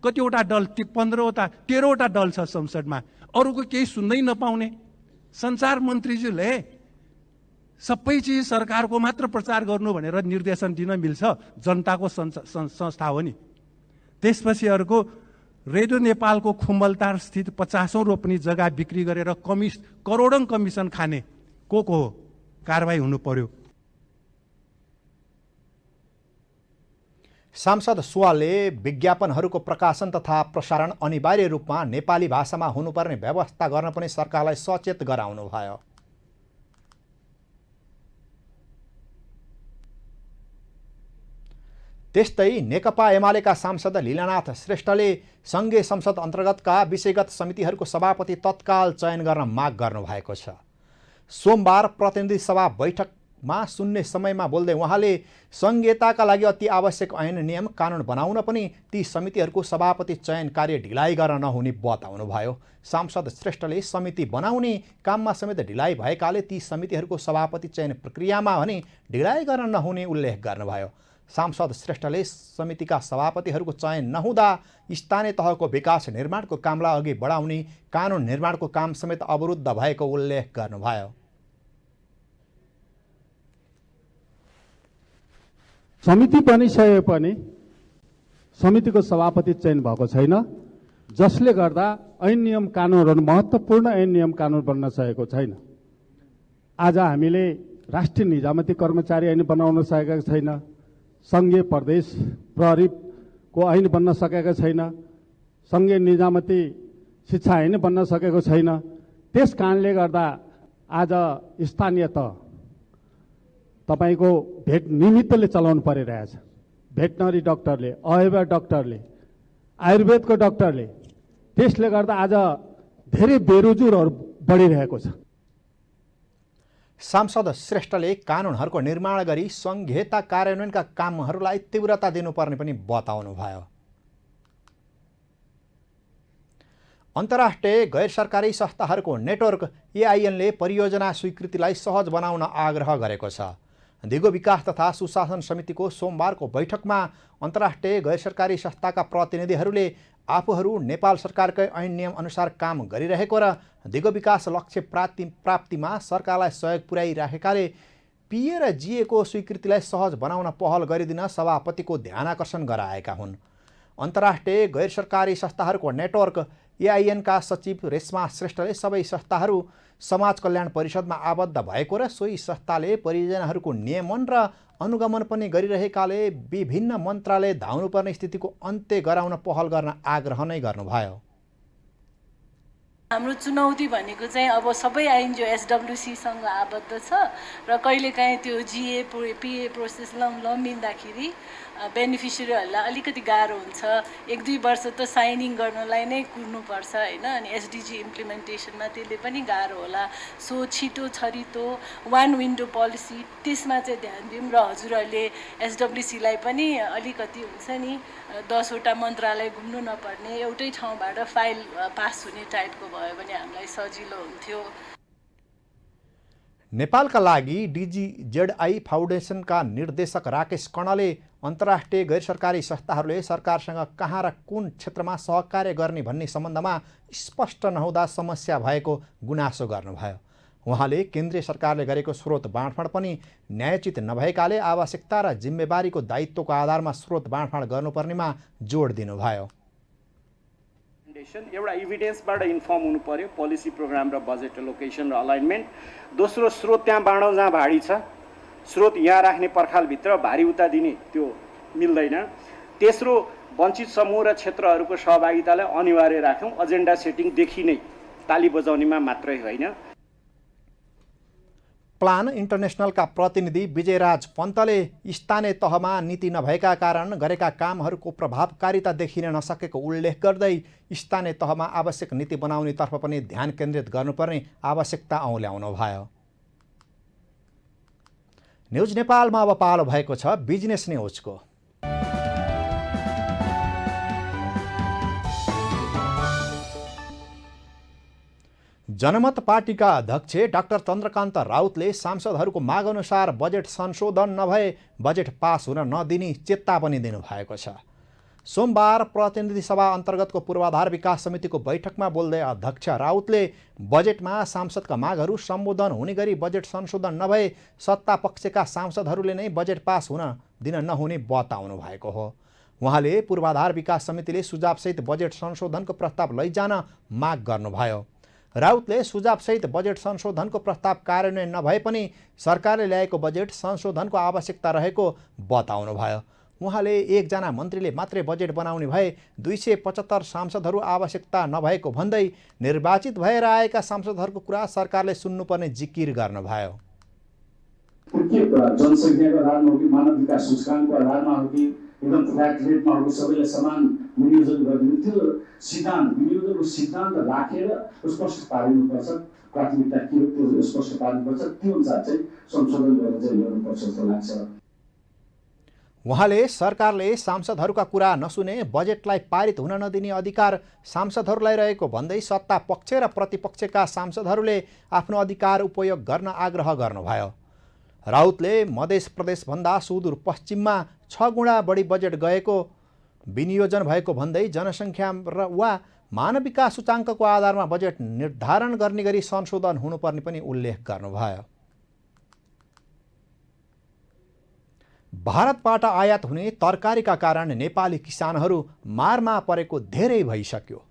कतिवटा दल 15वटा 13वटा दल छ संसदमा, अरूको केही सुन्दै नपाउने। सञ्चार मन्त्रीज्यूले सबै चिज सरकारको मात्र प्रचार गर्नु भनेर निर्देशन दिन मिल्छ? जनताको संस्था हो नि। त्यसपछि अर्को रेडियो नेपालको खुमलटार स्थित 50औं रोपनी जग्गा बिक्री गरेर करोडौं कमिसन खाने को हो? कारबाही हुनु पर्यो। सांसद सुवालले विज्ञापनहरूको प्रकाशन तथा प्रसारण अनिवार्य रूपमा नेपाली भाषामा हुनुपर्ने व्यवस्था गर्न पनि सरकारलाई सचेत गराउनु भयो। त्यस्तै नेकपा एमालेका सांसद लीलानाथ श्रेष्ठले सङ्घीय संसद अन्तर्गतका विषयगत समितिहरूको सभापति तत्काल चयन गर्न माग गर्नुभएको छ। सोमबार प्रतिनिधि सभा बैठकमा शून्य समयमा बोल्दै उहाँले सङ्घीयताका लागि अति आवश्यक ऐन नियम कानुन बनाउन पनि ती समितिहरूको सभापति चयन कार्य ढिलाइ गर्न नहुने बताउनुभयो। सांसद श्रेष्ठले समिति बनाउने काममा समेत ढिलाइ भएकाले ती समितिहरूको सभापति चयन प्रक्रियामा भने ढिलाइ गर्न नहुने उल्लेख गर्नुभयो। सांसद श्रेष्ठले समितिका सभापतिहरूको चयन नहुँदा स्थानीय तहको विकास निर्माणको कामलाई अघि बढाउने कानुन निर्माणको काम समेत अवरुद्ध भएको उल्लेख गर्नुभयो। समिति बनिसके पनि समितिको सभापति चयन भएको छैन, जसले गर्दा ऐन नियम कानुनहरू महत्त्वपूर्ण ऐन नियम कानुन बन्न सकेको छैन। आज हामीले राष्ट्रिय निजामती कर्मचारी ऐन बनाउन सकेका छैन, सङ्घीय प्रदेश प्रहरीको ऐन बन्न सकेको छैन, सङ्घीय निजामती शिक्षा ऐन बन्न सकेको छैन। त्यस कारणले गर्दा आज स्थानीय तह तपाईँको भेट निमित्तले चलाउनु परिरहेछ। भेटनरी डक्टरले, अहेवा डक्टरले, आयुर्वेदको डक्टरले, त्यसले गर्दा आज धेरै बेरोजगारहरू बढिरहेको छ। सांसद श्रेष्ठले कानुनहरूको निर्माण गरी सङ्घीयता कार्यान्वयनका कामहरूलाई तीव्रता दिनुपर्ने पनि बताउनुभयो। अन्तर्राष्ट्रिय गैर सरकारी संस्थाहरूको नेटवर्क एआइएनले परियोजना स्वीकृतिलाई सहज बनाउन आग्रह गरेको छ। दिगो विकास तथा सुशासन समितिको सोमबारको बैठकमा अन्तर्राष्ट्रिय गैर सरकारी संस्थाका प्रतिनिधिहरूले आफूहरू नेपाल सरकारकै ऐन नियम अनुसार काम गरिरहेको र दिगो विकास लक्ष्य प्राप्तिमा सरकारलाई सहयोग पुर्याइराखेकाले पिए र जिएको स्वीकृतिलाई सहज बनाउन पहल गरिदिन सभापतिको ध्यानाकर्षण गराएका हुन्। अन्तर्राष्ट्रिय गैर सरकारी संस्थाहरूको नेटवर्क एआइएनका सचिव रेशमा श्रेष्ठले सबै संस्थाहरू समाज कल्याण परिषदमा आबद्ध भएको र सोही संस्थाले परियोजनाहरूको नियमन र अनुगमन पनि गरिरहेकाले विभिन्न मन्त्रालय धाउनुपर्ने स्थितिको अन्त्य गराउन पहल गर्न आग्रह नै गर्नुभयो। हाम्रो चुनौती भनेको चाहिँ अब सबै एनजिओ एसडब्ल्युसीसँग आबद्ध छ र कहिलेकाहीँ त्यो जिए पिए प्रोसेस लम्बिँदाखेरि बेनिफिसियरीहरूलाई अलिकति गाह्रो हुन्छ। 1-2 वर्ष त साइनिङ गर्नलाई नै कुर्नुपर्छ होइन, अनि एसडिजी इम्प्लिमेन्टेसनमा त्यसले पनि गाह्रो होला। सो छिटो छरितो वान विन्डो पोलिसी त्यसमा चाहिँ ध्यान दिउँ र हजुरहरूले एसडब्ल्युसीलाई पनि अलिकति हुन्छ नि 10वटा मन्त्रालय घुम्नु नपर्ने एउटै ठाउँबाट फाइल पास हुने टाइपको भयो भने हामीलाई सजिलो हुन्थ्यो। नेपालका लागि डिजिजेडआई फाउन्डेसनका निर्देशक राकेश कर्णले अन्तर्राष्ट्रिय गैर सरकारी संस्थाहरूले सरकारसँग कहाँ र कुन क्षेत्रमा सहकार्य गर्ने भन्ने सम्बन्धमा स्पष्ट नहुँदा समस्या भएको गुनासो गर्नुभयो। उहाँले केन्द्रीय सरकारले गरेको स्रोत बाँडफाँड पनि न्यायोचित नभएकाले आवश्यकता र जिम्मेवारीको दायित्वको आधारमा स्रोत बाँडफाँड गर्नुपर्नेमा जोड दिनुभयो। एउटा इभिडेन्सबाट इन्फर्म हुनु पर्यो, पोलिसी प्रोग्राम र बजेट एलोकेसन र अलाइनमेन्ट। दोस्रो, स्रोत त्यहाँ बाँडौँ जहाँ भाडी छ, स्रोत यहाँ राख्ने पर्खालभित्र भारी उता दिने त्यो मिल्दैन। तेस्रो, वञ्चित समूह र क्षेत्रहरूको सहभागितालाई अनिवार्य राखौँ, एजेन्डा सेटिङदेखि नै ताली बजाउनेमा मात्रै होइन। प्लान इन्टरनेसनलका प्रतिनिधि विजयराज पन्तले स्थानीय तहमा नीति नभएका कारण गरेका कामहरूको प्रभावकारिता देखिन नसकेको उल्लेख गर्दै स्थानीय तहमा आवश्यक नीति बनाउनेतर्फ पनि ध्यान केन्द्रित गर्नुपर्ने आवश्यकता औल्याउनु भयो। न्युज नेपालमा अब पालो भएको छ बिजनेस न्युजको। जनमत पार्टीका अध्यक्ष डाक्टर चन्द्रकान्त राउतले सांसदहरूको मागअनुसार बजेट संशोधन नभए बजेट पास हुन नदिने चेतावनी दिनुभएको छ। सोमबार प्रतिनिधि सभा अन्तर्गतको पूर्वाधार विकास समितिको बैठकमा बोल्दै अध्यक्ष राउतले बजेटमा सांसदका मागहरू सम्बोधन हुने गरी बजेट संशोधन नभए सत्ता पक्षका सांसदहरूले नै बजेट पास हुन दिन नहुने बताउनु भएको हो। उहाँले पूर्वाधार विकास समितिले सुझावसहित बजेट संशोधनको प्रस्ताव लैजान माग गर्नुभयो। राउतले सुझावसहित बजेट संशोधनको प्रस्ताव कार्यान्वयन नभए पनि सरकारले ल्याएको बजेट संशोधनको आवश्यकता रहेको बताउनुभयो। उहाँले एकजना मन्त्रीले मात्रै बजेट बनाउने भए 275 सांसदहरू आवश्यकता नभएको भन्दै निर्वाचित भएर आएका सांसदहरूको कुरा सरकारले सुन्नुपर्ने जिकिर गर्नुभयो। जनसङ्ख्याको आधारमा हो कि मानव विकास सूचकाङ्कको आधारमा हो कि एकदम फ्ल्याट रेटमा हो कि सबैलाई समान विनियोजन गरिदिनु, त्यो सिद्धान्त विनियोजनको सिद्धान्त राखेर स्पष्ट पारिनुपर्छ। प्राथमिकता के हो त्यो स्पष्ट पार्नुपर्छ। त्यो अनुसार चाहिँ संशोधन गरेर चाहिँ ल्याउनुपर्छ जस्तो लाग्छ। उहाँले सरकारले सांसदहरूका कुरा नसुने बजेटलाई पारित हुन नदिने अधिकार सांसदहरूलाई रहेको भन्दै सत्ता पक्ष र प्रतिपक्षका सांसदहरूले आफ्नो अधिकार उपयोग गर्न आग्रह गर्नुभयो। राउतले मध्य प्रदेशभन्दा सुदूरपश्चिममा 6 गुणा बढी बजेट गएको विनियोजन भएको भन्दै जनसङ्ख्या वा मानव विकास सूचाङ्कको आधारमा बजेट निर्धारण गर्ने गरी संशोधन हुनुपर्ने पनि उल्लेख गर्नुभयो। भारतबाट आयात हुने तरकारीका कारण नेपाली किसानहरू मारमा परेको धेरै भइसक्यो।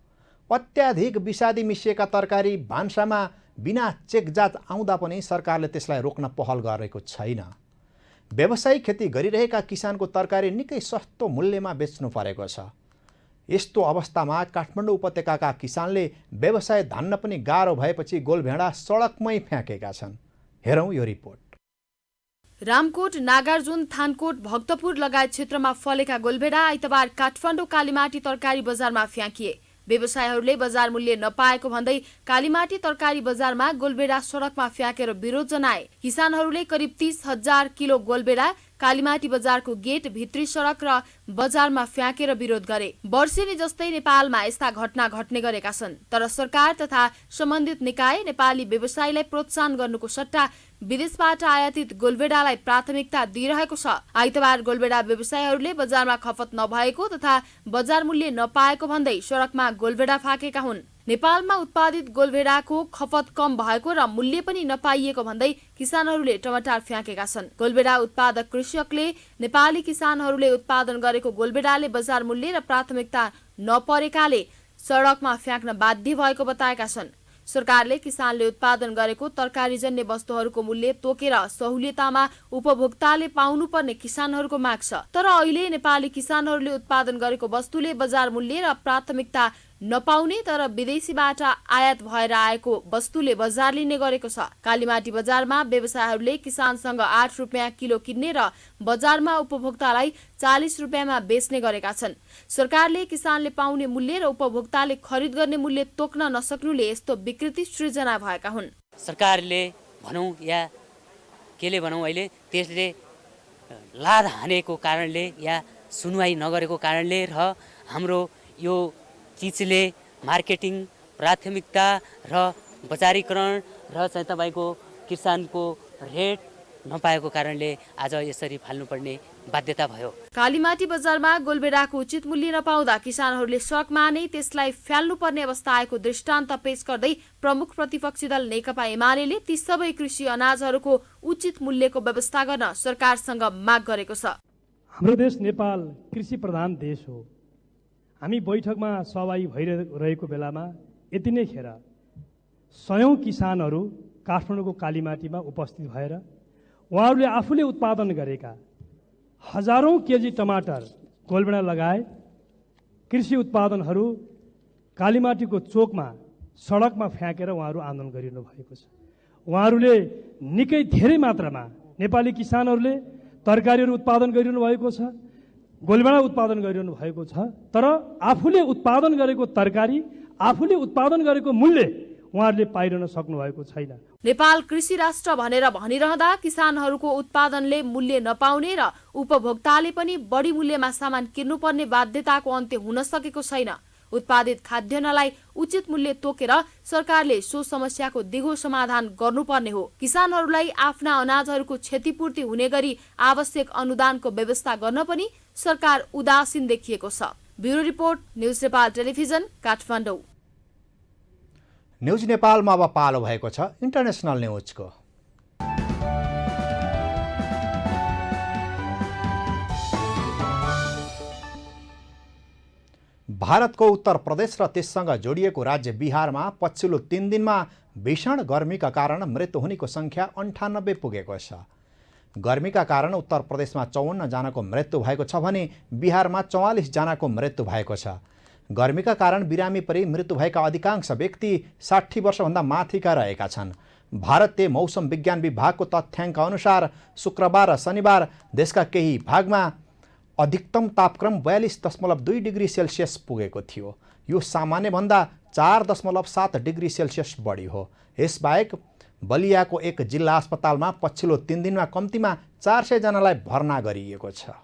अत्याधिक विषादी मिसिएका तरकारी भान्सामा बिना चेक जाँच आउँदा पनि सरकारले त्यसलाई रोक्न पहल गरेको छैन। व्यावसायिक खेती गरिरहेका किसानको तरकारी निकै सस्तो मूल्यमा बेच्नु परेको छ। यस्तो अवस्थामा काठमाडौँ उपत्यकाका किसानले व्यवसाय धान्न पनि गाह्रो भएपछि गोलभेडा सडकमै फ्याँकेका छन्। हेरौँ यो रिपोर्ट। रामकोट, नागार्जुन, थानकोट, भक्तपुर लगायत क्षेत्रमा फलेका गोलभेडा आइतबार काठमाडौँ कालीमाटी तरकारी बजारमा फ्याँकिए। व्यवसायीहरूले बजार मूल्य नपाएको भन्दै कालीमाटी तरकारी बजारमा गोलभेडा सडकमा फ्याँकेर विरोध जनाए। किसानहरूले करिब 30,000 किलो गोलभेडा कालीमाटी बजारको गेट, भित्री सडक र बजारमा फ्याँकेर विरोध गरे। वर्षेनी जस्तै नेपालमा यस्ता घटना घट्ने गरेका छन्, तर सरकार तथा सम्बन्धित निकाय नेपाली व्यवसायीलाई प्रोत्साहन गर्नुको सट्टा विदेशबाट आयातित गोलभेडालाई प्राथमिकता दिइरहेको छ। आइतबार गोलभेडा व्यवसायीहरूले बजारमा खपत नभएको तथा बजार मूल्य नपाएको भन्दै सडकमा गोलभेडा फ्याँकेका हुन्। नेपालमा उत्पादित गोलभेडाको खपत कम भएको र मूल्य पनि नपाइएको भन्दै किसानहरूले टमाटर फ्याँकेका छन्। गोलभेडा उत्पादक कृषकले नेपाली किसानहरूले उत्पादन गरेको गोलभेडाले बजार मूल्य र प्राथमिकता नपरेकाले सडकमा फ्याँक्न बाध्य भएको बताएका छन्। सरकारले किसानले उत्पादन गरेको तरकारीजन्य वस्तुहरूको मूल्य तोकेर सहुलियतमा उपभोक्ताले पाउनुपर्ने किसानहरूको माग छ। तर अहिले नेपाली किसानहरूले उत्पादन गरेको वस्तुले बजार मूल्य र प्राथमिकता नपाउने तर विदेशीबाट आयात भएर आएको वस्तुले बजार लिने गरेको छ। कालीमाटी बजारमा व्यवसायीहरूले किसानसँग 8 रुपियाँ किलो किन्ने र बजारमा उपभोक्तालाई 40 रुपियाँमा बेच्ने गरेका छन्। सरकारले किसानले पाउने मूल्य र उपभोक्ताले खरिद गर्ने मूल्य तोक्न नसक्नुले यस्तो विकृति सृजना भएका हुन्। सरकारले भनौँ या केले भनौँ अहिले त्यसले लाद हानेको कारणले या सुनवाई नगरेको कारणले र हाम्रो यो चिजले मार्केटिङ प्राथमिकता र बजारीकरण र चाहिँ तपाईँको किसानको रेट नपाएको कारणले आज यसरी फाल्नुपर्ने बाध्यता भयो। कालीमाटी बजारमा गोलभेडाको उचित मूल्य नपाउँदा किसानहरूले सडकमा नै त्यसलाई फ्याल्नुपर्ने अवस्था आएको दृष्टान्त पेश गर्दै प्रमुख प्रतिपक्षी दल नेकपा एमाले ती सबै कृषि अनाजहरूको उचित मूल्यको व्यवस्था गर्न सरकारसँग माग गरेको छ। हाम्रो देश नेपाल कृषि प्रधान देश हो। हामी बैठकमा सहभागी भइरहेको बेलामा यति नै खेर सयौं किसानहरू काठमाडौँको कालीमाटीमा उपस्थित भएर उहाँहरूले आफूले उत्पादन गरेका हजारौं केजी टमाटर गोलबेडा लगाए कृषि उत्पादनहरू कालीमाटीको चोकमा सडकमा फ्याँकेर उहाँहरू आन्दोलन गरिरहनु भएको छ। उहाँहरूले निकै धेरै मात्रामा नेपाली किसानहरूले तरकारीहरू उत्पादन गरिरहनु भएको छ, गोलबेडा उत्पादन गरिरहनु भएको छ, तर आफूले उत्पादन गरेको तरकारी आफूले उत्पादन गरेको मूल्य उहाँहरूले पाइरहन सक्नु भएको छैन। नेपाल कृषि राष्ट्र भनेर भनिरहँदा किसानहरूको उत्पादनले मूल्य नपाउने र उपभोक्ताले पनि बढी मूल्यमा सामान किन्नुपर्ने बाध्यताको अन्त्य हुन सकेको छैन। उत्पादित खाद्यान्नलाई उचित मूल्य तोकेर सरकारले सो समस्याको दिगो समाधान गर्नुपर्ने हो। किसानहरूलाई आफ्ना अनाजहरूको क्षतिपूर्ति हुने गरी आवश्यक अनुदानको व्यवस्था गर्न पनि सरकार उदासीन देखिएको छ। Bureau report, news Nepal television, Kathmandu. News नेपालमा अब पालो भएको छ इन्टरनेसनल न्युजको। भारतको उत्तर प्रदेश र त्यससँग जोडिएको राज्य बिहारमा पछिल्लो 3 दिनमा भीषण गर्मीका कारण मृत्यु हुनेको संख्या 98 पुगेको छ। गर्मीका कारण उत्तर प्रदेशमा 54 जनाको मृत्यु भएको छ भने बिहारमा 44 जनाको मृत्यु भएको छ। गर्मीका कारण बिरामी परि मृत्यु भएका अधिकांश व्यक्ति 60 वर्षभन्दा माथिका रहेका छन्। भारतीय मौसम विज्ञान विभागको तथ्याङ्क अनुसार शुक्रबार र शनिबार देशका केही भागमा अधिकतम तापक्रम 42.2 डिग्री सेल्सियस पुगेको थियो। यो सामान्यभन्दा 4.7 डिग्री सेल्सियस बढी हो। यसबाहेक बलियाको एक जिल्ला अस्पतालमा पछिल्लो 3 दिनमा कम्तीमा 400 जनालाई भर्ना गरिएको छ।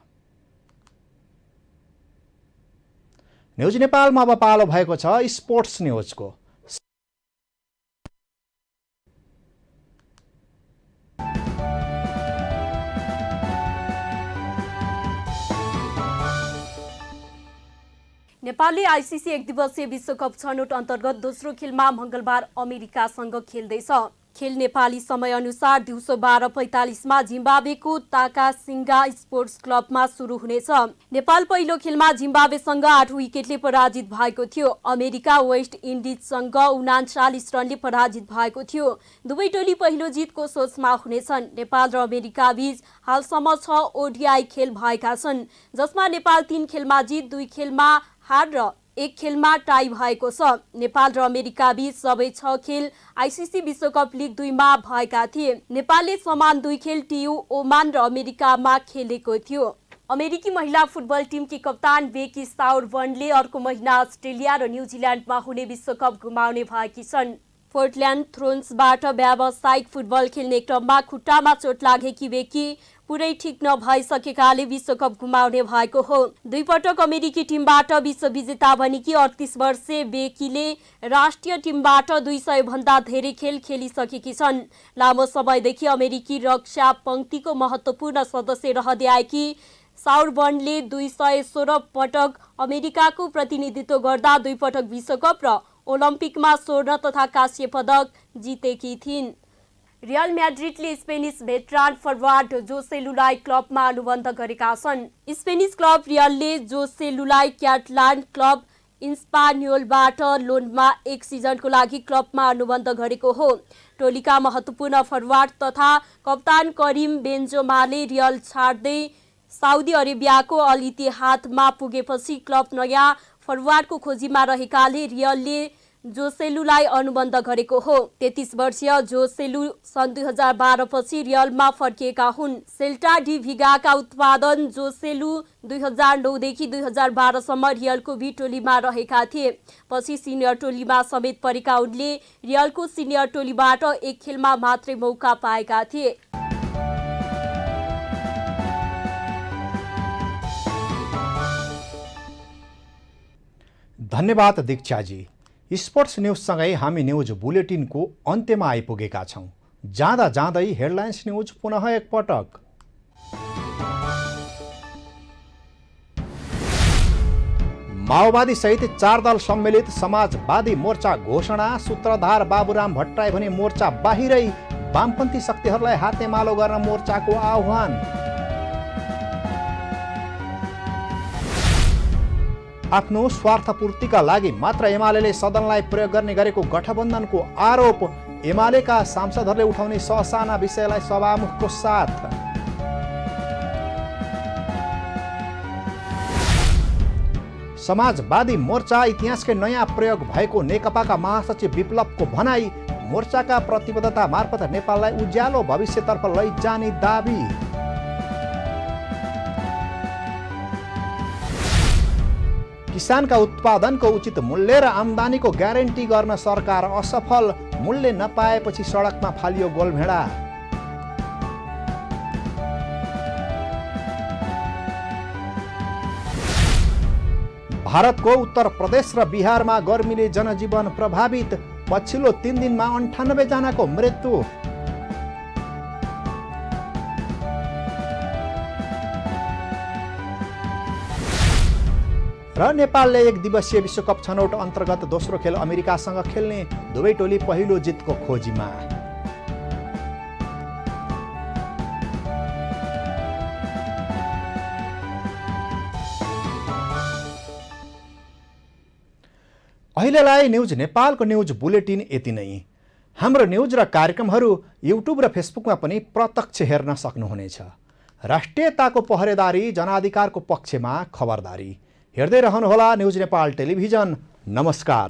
न्युज नेपालमा अब पालो भएको छ स्पोर्ट्स न्युजको। नेपालले आइसिसी एकदिवसीय विश्वकप छनौट अन्तर्गत दोस्रो खेलमा मंगलबार अमेरिकासँग खेल्दैछ। खेल नेपाली समय अनुसार दिउँसो 12:45 जिम्बाब्वेको ताकासिङ्गा स्पोर्ट्स क्लबमा सुरु हुनेछ। नेपाल पहिलो खेलमा जिम्बाब्वेसँग 8 विकेटले पराजित भएको थियो। अमेरिका वेस्ट इन्डिजसँग 39 रनले पराजित भएको थियो। दुवै टोली पहिलो जितको सोचमा हुनेछन्। नेपाल र अमेरिका बीच हालसम्म 6 ओडिआई खेल भएका छन्, जसमा नेपाल 3 खेलमा जित, 2 खेलमा हार र 1 खेलमा टाई भएको छ। नेपाल र अमेरिका बीच सबै 6 खेल आइसिसी विश्वकप लिग 2 मा भएका थिए। नेपालले समान 2 खेल टियु, ओमान र अमेरिकामा खेलेको थियो। अमेरिकी महिला फुटबल टिमकी कप्तान बेकी साउथबर्नले अर्को महिना अस्ट्रेलिया र न्युजिल्यान्डमा हुने विश्वकप गुमाउने भएकी छन्। पोर्टल्यान्ड थ्रोन्सबाट व्यावसायिक फुटबल खेल्ने क्रममा खुट्टामा चोट लागेकी बेकी पुरै ठिक नभइसकेकाले विश्वकप गुमाउने भएको हो। 2 पटक अमेरिकी टिमबाट विश्व विजेता बनेकी 38 वर्षीय बेकीले राष्ट्रिय टिमबाट 200 भन्दा धेरै खेल खेलिसकेकी छन्। लामो समयदेखि अमेरिकी रक्षा पंक्तिको महत्त्वपूर्ण सदस्य रहँदै आएकी साउथबर्नले 216 पटक अमेरिकाको प्रतिनिधित्व गर्दा 2 पटक विश्वकप र ओलम्पिकमा स्वर्ण तथा कांस्य पदक जितेकी थिइन्। रियल म्याड्रिडले स्पेनिस भेटरान फरवार्ड जोसेलुलाई क्लबमा अनुबन्ध गरेका छन्। स्पेनिस क्लब रियलले जोसेलुलाई क्याटलान क्लब इन्स्पान्योलबाट लोनमा 1 सिजनको लागि क्लबमा अनुबन्ध गरेको हो। टोलीका महत्त्वपूर्ण फरवार्ड तथा कप्तान करिम बेन्जोमाले रियल छाड्दै साउदी अरेबियाको अल इतिहादमा पुगेपछि क्लब नयाँ फरवार्डको खोजीमा रहेकाले रियलले जोसेलुलाई अनुबन्ध गरेको हो। 33 वर्षीय जोसेलु सन् 2012 पछि रियलमा फर्किएका हुन्। सेल्टा डी भिगाका उत्पादन जोसेलु 2009 देखि 2012 सम्म रियलको बी टोलीमा रहेका थिए। पछि सिनियर टोलीमा समेत परेका उनले रियलको सिनियर टोलीबाट 1 खेलमा मात्रै मौका पाएका थिए। धन्यवाद दीक्षाजी। स्पोर्ट्स न्युजसँगै हामी न्युज बुलेटिनको अन्त्यमा आइपुगेका छौँ। जाँदा जाँदै हेडलाइन्स न्युज पुनः एकपटक। माओवादी सहित 4 दल सम्मिलित समाजवादी मोर्चा घोषणा। सूत्रधार बाबुराम भट्टराई भने मोर्चा बाहिरै वामपन्थी शक्तिहरूलाई हातेमालो गर्न मोर्चाको आह्वान। आफ्नो स्वार्थपूर्तिका लागि मात्र एमाले सदनलाई प्रयोग गर्ने गरेको गठबन्धनको आरोप। एमालेका सांसदहरूले उठाउने ससाना विषयलाई सभामुखको साथ। समाजवादी मोर्चा इतिहासकै नयाँ प्रयोग भएको नेकपाका महासचिव विप्लवको भनाई। मोर्चाका प्रतिबद्धता मार्फत नेपाललाई उज्यालो भविष्यतर्फ लैजाने दाबी। किसानका उत्पादनको उचित मूल्य र आम्दानीको ग्यारेन्टी गर्न सरकार असफल। मूल्य नपाएपछि सडकमा फालियो गोलभेडा। भारतको उत्तर प्रदेश र बिहारमा गर्मीले जनजीवन प्रभावित। पछिल्लो 3 दिनमा 98 जनाको मृत्यु। र नेपालले 1 दिवसीय विश्वकप छनौट अन्तर्गत दोस्रो खेल अमेरिकासँग खेल्ने। दुवै टोली पहिलो जितको खोजीमा। अहिलेलाई न्युज नेपालको न्युज बुलेटिन यति नै। हाम्रो न्युज र कार्यक्रमहरू युट्युब र फेसबुकमा पनि प्रत्यक्ष हेर्न सक्नुहुनेछ। राष्ट्रियताको पहरेदारी, जनाधिकारको पक्षमा खबरदारी। हेर्दै रहनुहोला न्युज नेपाल टेलिभिजन। नमस्कार।